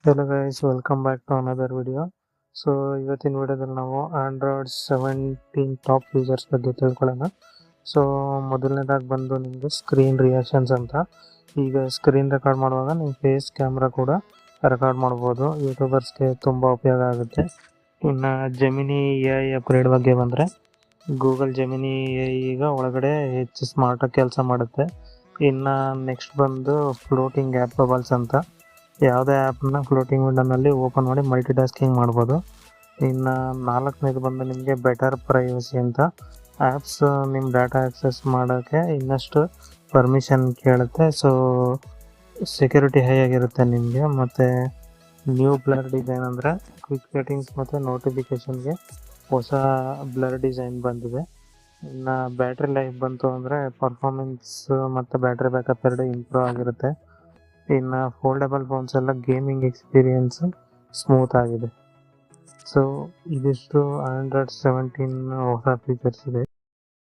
Hello guys, welcome back to another video. So ಇವತ್ತಿನ ವಿಡಿಯೋದಲ್ಲಿ ನಾವು ಆಂಡ್ರಾಯ್ಡ್ 17 ಟಾಪ್ ಫೀಚರ್ಸ್ ಬಗ್ಗೆ ತಿಳ್ಕೊಳ್ಳೋಣ. ಸೊ ಮೊದಲನೇದಾಗಿ ಬಂದು ನಿಮಗೆ ಸ್ಕ್ರೀನ್ ರಿಯಾಕ್ಷನ್ಸ್ ಅಂತ. ಈಗ ಸ್ಕ್ರೀನ್ ರೆಕಾರ್ಡ್ ಮಾಡುವಾಗ ನಿಮ್ಮ ಫೇಸ್ ಕ್ಯಾಮ್ರಾ ಕೂಡ ರೆಕಾರ್ಡ್ ಮಾಡ್ಬೋದು. ಯೂಟ್ಯೂಬರ್ಸ್ಗೆ ತುಂಬ ಉಪಯೋಗ ಆಗುತ್ತೆ. ಇನ್ನು ಜೆಮಿನಿ ಎ ಐ ಅಪ್ಗ್ರೇಡ್ ಬಗ್ಗೆ ಬಂದರೆ ಗೂಗಲ್ ಜೆಮಿನಿ ಎ ಐ ಈಗ ಒಳಗಡೆ ಹೆಚ್ಚು ಸ್ಮಾರ್ಟಾಗಿ ಕೆಲಸ ಮಾಡುತ್ತೆ. ಇನ್ನು ನೆಕ್ಸ್ಟ್ ಬಂದು ಫ್ಲೋಟಿಂಗ್ ಆ್ಯಪ್ ಬಬಲ್ಸ್ ಅಂತ. ಯಾವುದೇ ಆ್ಯಪ್ನ ಫ್ಲೋಟಿಂಗ್ ವಿಂಡೋನಲ್ಲಿ ಓಪನ್ ಮಾಡಿ ಮಲ್ಟಿ ಟಾಸ್ಕಿಂಗ್ ಮಾಡ್ಬೋದು. ಇನ್ನು ನಾಲ್ಕನೇದು ಬಂದು ನಿಮಗೆ ಬೆಟರ್ ಪ್ರೈವಸಿ ಅಂತ. ಆ್ಯಪ್ಸ್ ನಿಮ್ಮ ಡಾಟಾ ಆಕ್ಸೆಸ್ ಮಾಡೋಕ್ಕೆ ಇನ್ನಷ್ಟು ಪರ್ಮಿಷನ್ ಕೇಳುತ್ತೆ. ಸೊ ಸೆಕ್ಯೂರಿಟಿ ಹೈ ಆಗಿರುತ್ತೆ ನಿಮಗೆ. ಮತ್ತು ನ್ಯೂ ಬ್ಲರ್ ಡಿಸೈನ್ ಅಂದರೆ ಕ್ವಿಕ್ ಸೆಟ್ಟಿಂಗ್ಸ್ ಮತ್ತು ನೋಟಿಫಿಕೇಷನ್ಗೆ ಹೊಸ ಬ್ಲರ್ ಡಿಸೈನ್ ಬಂದಿದೆ. ಇನ್ನು ಬ್ಯಾಟ್ರಿ ಲೈಫ್ ಬಂತು ಅಂದರೆ ಪರ್ಫಾರ್ಮೆನ್ಸ್ ಮತ್ತು ಬ್ಯಾಟ್ರಿ ಬ್ಯಾಕಪ್ ಎರಡು ಇಂಪ್ರೂವ್ ಆಗಿರುತ್ತೆ. ಇನ್ನು ಫೋಲ್ಡಬಲ್ ಫೋನ್ಸ್ ಎಲ್ಲ ಗೇಮಿಂಗ್ ಎಕ್ಸ್ಪೀರಿಯನ್ಸ್ ಸ್ಮೂತ್ ಆಗಿದೆ. ಸೊ ಇದಿಷ್ಟು ಆಂಡ್ರಾಯ್ಡ್ 17 ಹೊಸ ಫೀಚರ್ಸ್ ಇದೆ.